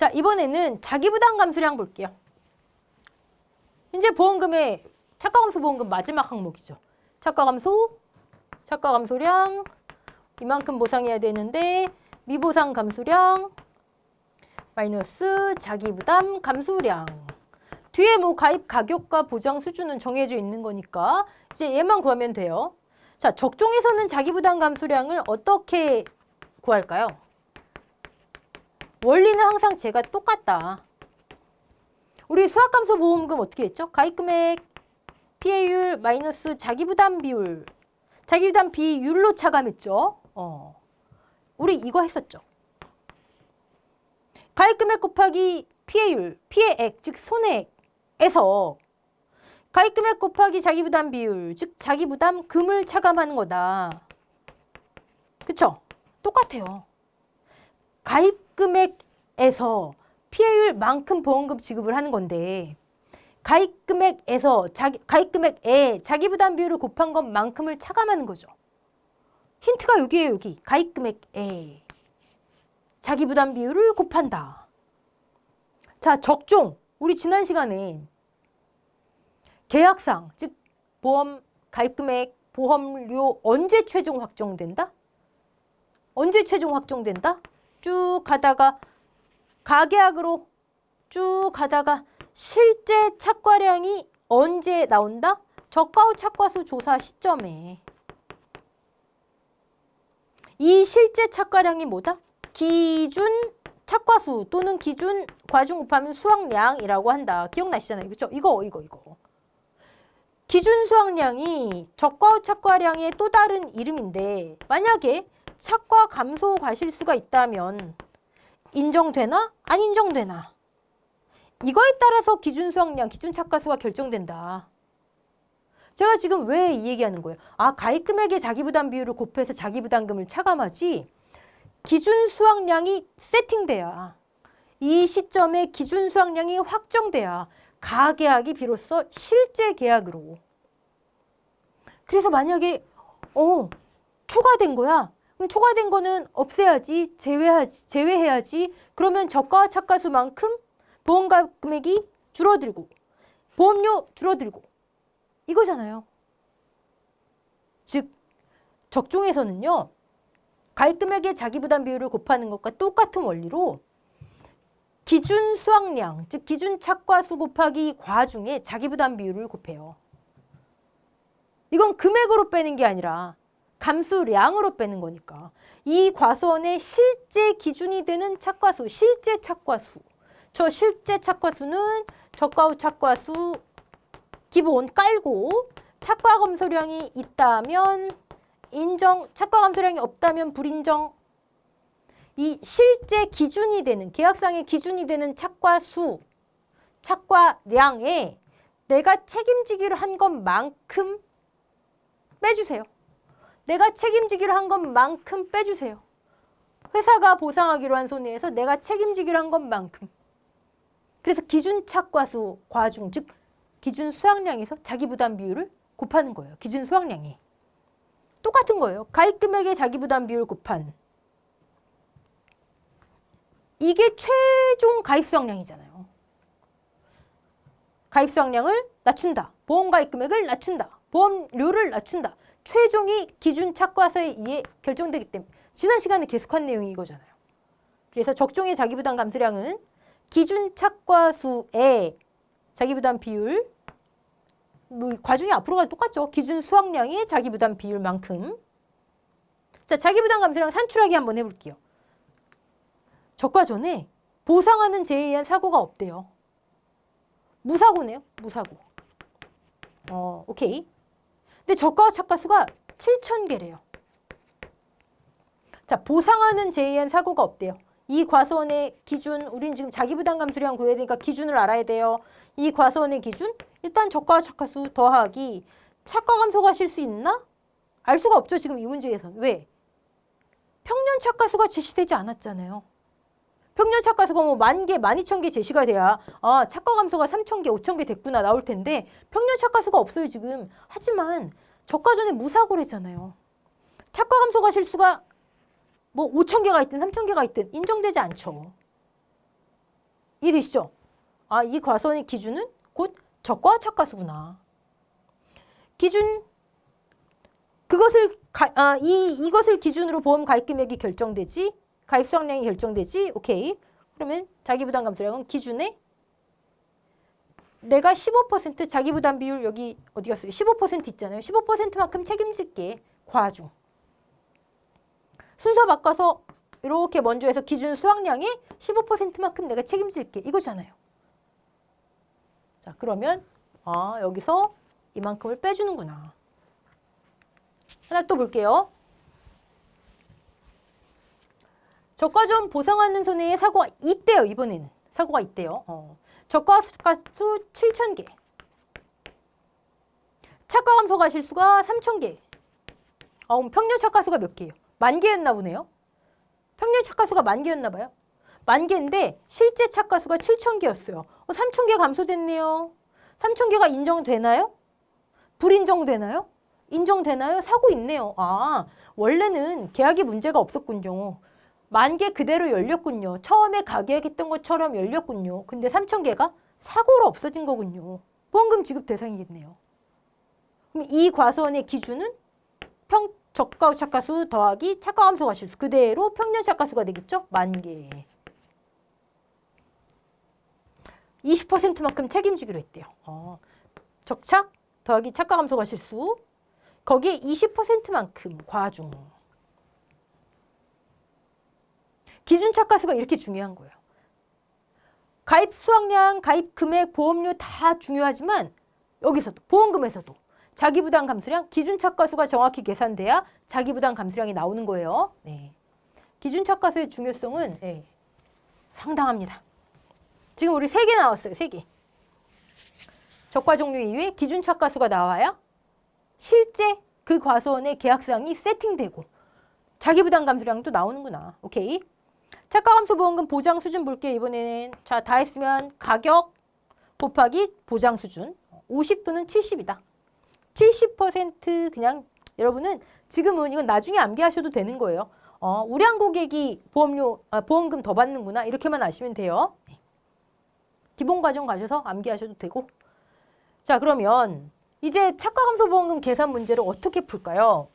자, 이번에는 자기부담 감소량 볼게요. 이제 보험금의 차가감소 보험금 마지막 항목이죠. 차가감소량 이만큼 보상해야 되는데 미보상 감소량 마이너스 자기부담 감소량. 뒤에 뭐 가입 가격과 보장 수준은 정해져 있는 거니까 이제 얘만 구하면 돼요. 자, 적종에서는 자기부담 감소량을 어떻게 구할까요? 원리는 항상 제가 똑같다. 우리 수학감소보험금 어떻게 했죠? 가입금액, 피해율, 마이너스 자기부담 비율. 자기부담 비율로 차감했죠. 우리 이거 했었죠. 가입금액 곱하기 피해율, 피해액, 즉 손해액에서 가입금액 곱하기 자기부담 비율, 즉 자기부담금을 차감하는 거다. 그쵸? 똑같아요. 가입금액에서 피해율만큼 보험금 지급을 하는 건데 가입금액에서 가입금액에 자기부담 비율을 곱한 것만큼을 차감하는 거죠. 힌트가 여기에요. 여기. 가입금액에 자기부담 비율을 곱한다. 자, 적종. 우리 지난 시간에 계약상, 즉 보험 가입금액, 보험료 언제 최종 확정된다? 언제 최종 확정된다? 쭉 가다가 가계약으로 쭉 가다가 실제 착과량이 언제 나온다? 저가 후 착과수 조사 시점에. 이 실제 착과량이 뭐다? 기준 착과수 또는 기준 과중 곱하면 수확량이라고 한다. 기억나시잖아요. 그렇죠? 이거. 기준 수확량이 저가 후 착과량의 또 다른 이름인데 만약에 착과 감소 과실수가 있다면 인정되나? 안 인정되나? 이거에 따라서 기준 수확량, 기준 착과수가 결정된다. 제가 지금 왜 이 얘기하는 거예요? 아, 가입금액의 자기부담 비율을 곱해서 자기부담금을 차감하지 기준 수확량이 세팅돼야 이 시점에 기준 수확량이 확정돼야 가계약이 비로소 실제 계약으로. 그래서 만약에 초과된 거야. 그럼 초과된 거는 없애야지, 제외해야지. 그러면 저가 착과수만큼 보험가 금액이 줄어들고 보험료 줄어들고 이거잖아요. 즉 적종에서는요. 가입금액의 자기부담 비율을 곱하는 것과 똑같은 원리로 기준 수확량, 즉 기준 착과수 곱하기 과중에 자기부담 비율을 곱해요. 이건 금액으로 빼는 게 아니라 감수량으로 빼는 거니까. 이 과수원의 실제 기준이 되는 착과수, 실제 착과수. 저 실제 착과수는 저가 후 착과수 기본 깔고 착과 감소량이 있다면 인정, 착과 감소량이 없다면 불인정. 이 실제 기준이 되는, 계약상의 기준이 되는 착과수, 착과량에 내가 책임지기로 한 것만큼 빼주세요. 내가 책임지기로 한 것만큼 빼주세요. 회사가 보상하기로 한 손해에서 내가 책임지기로 한 것만큼. 그래서 기준 착과수 과중, 즉 기준 수확량에서 자기부담 비율을 곱하는 거예요. 기준 수확량에. 똑같은 거예요. 가입금액의 자기부담 비율 곱한. 이게 최종 가입 수확량이잖아요. 가입 수확량을 낮춘다. 보험 가입금액을 낮춘다. 보험료를 낮춘다. 최종이 기준 착과서에 의해 결정되기 때문에 지난 시간에 계속한 내용이 이거잖아요. 그래서 적종의 자기부담 감소량은 기준 착과수의 자기부담 비율, 뭐 과중이 앞으로 가도 똑같죠. 기준 수확량의 자기부담 비율만큼. 자, 자기부담 감소량 산출하기 한번 해볼게요. 적과 전에 보상하는 죄에 의한 사고가 없대요. 무사고네요. 무사고. 오케이. 근데 저가와 착과수가 7,000개래요. 자, 보상하는 죄에 의한 사고가 없대요. 이 과수원의 기준, 우린 지금 자기부담 감소량 구해야 되니까 기준을 알아야 돼요. 이 과수원의 기준, 일단 저가와 착과수 더하기 착과 감소가 실 수 있나? 알 수가 없죠. 지금 이 문제에서는. 왜? 평년 착과수가 제시되지 않았잖아요. 평년 착과수가 뭐 10,000개, 12,000개 제시가 돼야 착과 감소가 3,000개, 5,000개 됐구나 나올 텐데 평년 착과수가 없어요 지금. 하지만 저가 전에 무사고래잖아요. 착과 감소가 실수가 뭐 5,000개가 있든 3,000개가 있든 인정되지 않죠. 이해되시죠? 아, 이 과수원의 기준은 곧 적과 착과수구나. 기준 이것을 기준으로 보험 가입 금액이 결정되지, 가입 수확량이 결정되지. 오케이. 그러면 자기부담 감소량은 기준에 내가 15% 자기부담 비율 여기 어디 갔어요? 15% 있잖아요. 15%만큼 책임질게. 과중. 순서 바꿔서 이렇게 먼저 해서 기준 수확량의 15%만큼 내가 책임질게. 이거잖아요. 자, 그러면 여기서 이만큼을 빼주는구나. 하나 또 볼게요. 저가점 보상하는 손해에 사고가 있대요. 이번에는 사고가 있대요. 저가수 7,000개. 착과 감소 가실수가 3,000개. 평균 착과수가 몇 개예요? 10,000개였나 보네요. 평균 착과수가 10,000개였나 봐요. 10,000개인데 실제 착과수가 7,000개였어요. 3,000개 감소됐네요. 3,000개가 인정되나요? 불인정되나요? 인정되나요? 사고 있네요. 아, 원래는 계약이 문제가 없었군요. 10,000개 그대로 열렸군요. 처음에 가계약했던 것처럼 열렸군요. 근데 3,000개가 사고로 없어진 거군요. 보험금 지급 대상이겠네요. 그럼 이 과수원의 기준은 저가 착과수 더하기 착과 감소 가실수. 그대로 평년 착과수가 되겠죠? 10,000개. 20%만큼 책임지기로 했대요. 적착 더하기 착과 감소 가실수. 거기에 20%만큼 과중. 기준 착과수가 이렇게 중요한 거예요. 가입 수확량, 가입 금액, 보험료 다 중요하지만 여기서도 보험금에서도 자기부담 감소량, 기준 착과수가 정확히 계산돼야 자기부담 감소량이 나오는 거예요. 네. 기준 착과수의 중요성은 상당합니다. 지금 우리 3개 나왔어요. 3개. 적과 종류 이외에 기준 착과수가 나와야 실제 그 과수원의 계약사항이 세팅되고 자기부담 감소량도 나오는구나. 오케이. 착과 감소 보험금 보장 수준 볼게요. 이번에는 자, 다 했으면 가격 곱하기 보장 수준 50 또는 70이다. 70% 그냥 여러분은 지금은 이건 나중에 암기하셔도 되는 거예요. 우량 고객이 보험금 더 받는구나. 이렇게만 아시면 돼요. 기본 과정 가셔서 암기하셔도 되고. 자, 그러면 이제 착과 감소 보험금 계산 문제를 어떻게 풀까요?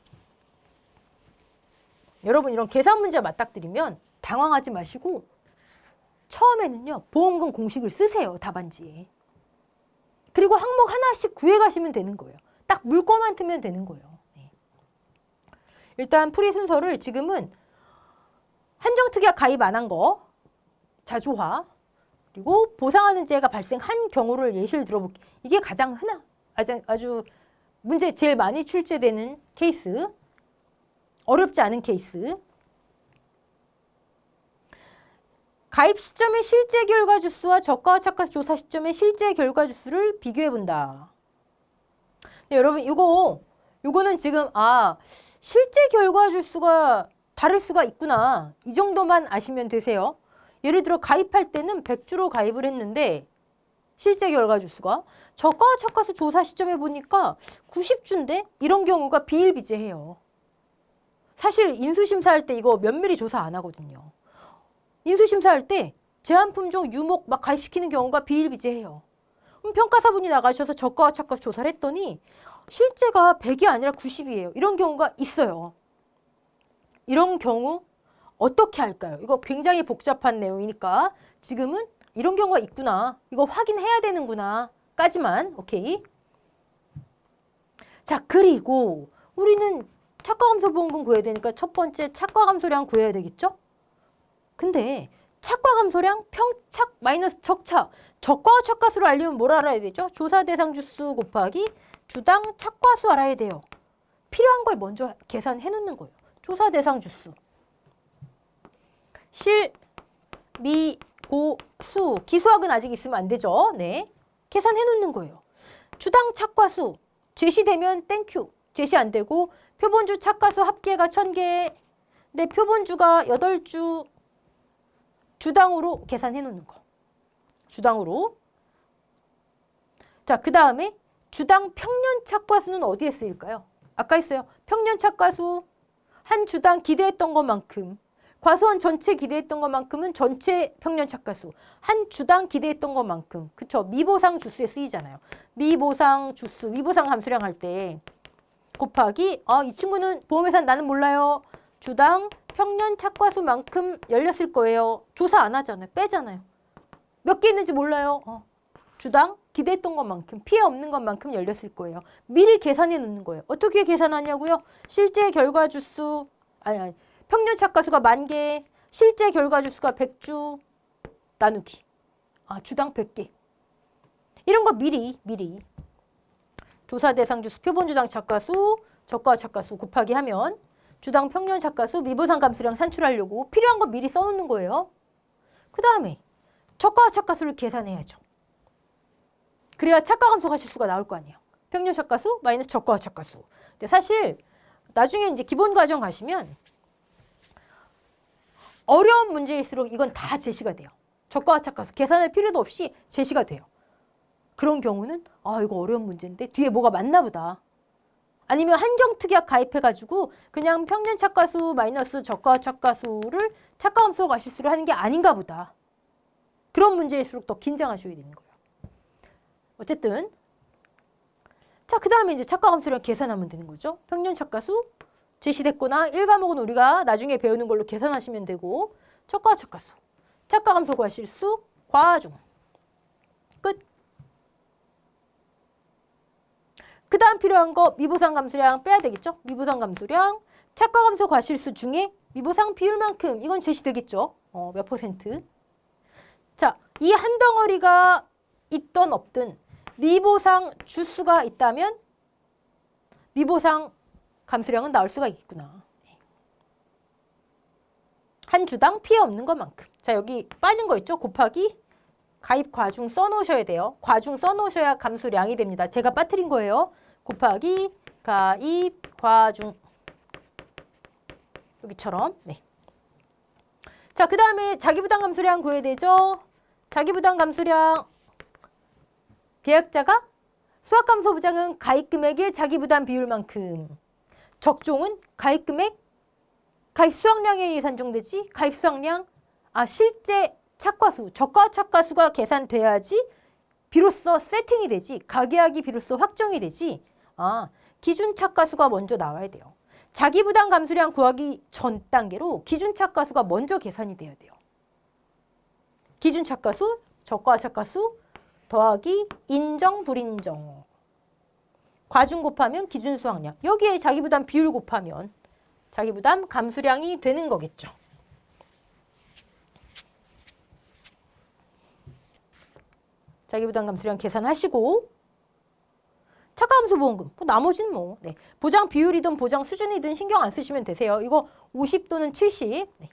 여러분 이런 계산 문제 맞닥뜨리면 당황하지 마시고 처음에는요. 보험금 공식을 쓰세요. 답안지에. 그리고 항목 하나씩 구해가시면 되는 거예요. 딱 물꼬만 트면 되는 거예요. 네. 일단 풀이 순서를 지금은 한정특약 가입 안 한 거, 자주화, 그리고 보상하는 재해가 발생한 경우를 예시를 들어볼게요. 이게 가장 아주 문제 제일 많이 출제되는 케이스, 어렵지 않은 케이스. 가입 시점의 실제 결과 주수와 저가와 착과수 조사 시점의 실제 결과 주수를 비교해 본다. 네, 여러분 요거는 지금 실제 결과 주수가 다를 수가 있구나. 이 정도만 아시면 되세요. 예를 들어 가입할 때는 100주로 가입을 했는데 실제 결과 주수가 저가와 착과수 조사 시점에 보니까 90주인데 이런 경우가 비일비재해요. 사실 인수심사할 때 이거 면밀히 조사 안 하거든요. 인수심사할 때 제한품종 유목 막 가입시키는 경우가 비일비재해요. 그럼 평가사분이 나가셔서 저가와 착과수 조사를 했더니 실제가 100이 아니라 90이에요. 이런 경우가 있어요. 이런 경우 어떻게 할까요? 이거 굉장히 복잡한 내용이니까 지금은 이런 경우가 있구나. 이거 확인해야 되는구나. 까지만. 오케이. 자, 그리고 우리는 착과 감소 보험금 구해야 되니까 첫 번째 착과 감소량 구해야 되겠죠? 근데 착과 감소량 평착 마이너스 적착. 적과와 착과수를 알려면 뭘 알아야 되죠? 조사 대상 주수 곱하기 주당 착과수 알아야 돼요. 필요한 걸 먼저 계산해 놓는 거예요. 조사 대상 주수. 실, 미, 고, 수. 기수학은 아직 있으면 안 되죠. 네. 계산해 놓는 거예요. 주당 착과수. 제시되면 땡큐. 제시 안 되고 표본주 착과수 합계가 1,000개. 내 표본주가 8주. 주당으로 계산해 놓는 거. 주당으로. 자, 그 다음에 주당 평년 착과수는 어디에 쓰일까요? 아까 했어요. 평년 착과수 한 주당 기대했던 것만큼 과수원 전체 기대했던 것만큼은 전체 평년 착과수. 한 주당 기대했던 것만큼. 그쵸? 미보상 주수에 쓰이잖아요. 미보상 주수, 미보상 함수량 할 때 곱하기 이 친구는 보험회사 나는 몰라요. 주당 평년 착과수만큼 열렸을 거예요. 조사 안 하잖아요. 빼잖아요. 몇 개 있는지 몰라요. 주당 기대했던 것만큼 피해 없는 것만큼 열렸을 거예요. 미리 계산해 놓는 거예요. 어떻게 계산하냐고요? 실제 결과 주수 아니 평년 착과수가 10,000개, 실제 결과 주수가 100주 나누기. 주당 100개. 이런 거 미리 조사 대상 주수 표본 주당 착과수, 저가 착과수 곱하기 하면 주당 평년 착과수 미보상 감수량 산출하려고 필요한 거 미리 써놓는 거예요. 그 다음에 저가 착과수를 계산해야죠. 그래야 착과 감소 가실수가 나올 거 아니에요. 평년 착과수 마이너스 저가 착과수. 근데 사실 나중에 이제 기본 과정 가시면 어려운 문제일수록 이건 다 제시가 돼요. 저가 착과수 계산할 필요도 없이 제시가 돼요. 그런 경우는 이거 어려운 문제인데 뒤에 뭐가 맞나 보다. 아니면 한정특약 가입해가지고 그냥 평년 착과수 마이너스 저가 착과수를 착과 감소 가실수를 하는 게 아닌가 보다. 그런 문제일수록 더 긴장하셔야 되는 거예요. 어쨌든 자, 그 다음에 이제 착과 감소량 계산하면 되는 거죠. 평년 착과수 제시됐거나 1과목은 우리가 나중에 배우는 걸로 계산하시면 되고 저가 착과수, 착과 감소 과실수, 과중 끝. 그 다음 필요한 거 미보상 감수량 빼야 되겠죠. 미보상 감수량, 착과 감소 과실수 중에 미보상 비율만큼 이건 제시되겠죠. 몇 %. 자, 이 한 덩어리가 있던 없든 미보상 주수가 있다면 미보상 감수량은 나올 수가 있구나. 한 주당 피해 없는 것만큼. 자, 여기 빠진 거 있죠? 곱하기 가입 과중 써놓으셔야 돼요. 과중 써놓으셔야 감수량이 됩니다. 제가 빠뜨린 거예요. 곱하기 가입 과중 여기처럼. 네. 자, 그 다음에 자기부담 감수량 구해야 되죠. 자기부담 감수량 계약자가 수학감소 보장은 가입금액의 자기부담 비율만큼, 적종은 가입금액, 가입 수확량에 의해 산정되지. 가입 수확량, 실제 착과수, 저가 착과수가 계산돼야지 비로소 세팅이 되지. 가계약이 비로소 확정이 되지. 기준 착과수가 먼저 나와야 돼요. 자기부담 감수량 구하기 전 단계로 기준 착과수가 먼저 계산이 돼야 돼요. 기준 착과수, 저가 착과수 더하기 인정, 불인정. 과중 곱하면 기준 수확량. 여기에 자기부담 비율 곱하면 자기부담 감수량이 되는 거겠죠. 자기부담 감수량 계산하시고 착과감소 보험금. 나머지는 뭐. 네. 보장 비율이든 보장 수준이든 신경 안 쓰시면 되세요. 이거 50 또는 70. 네.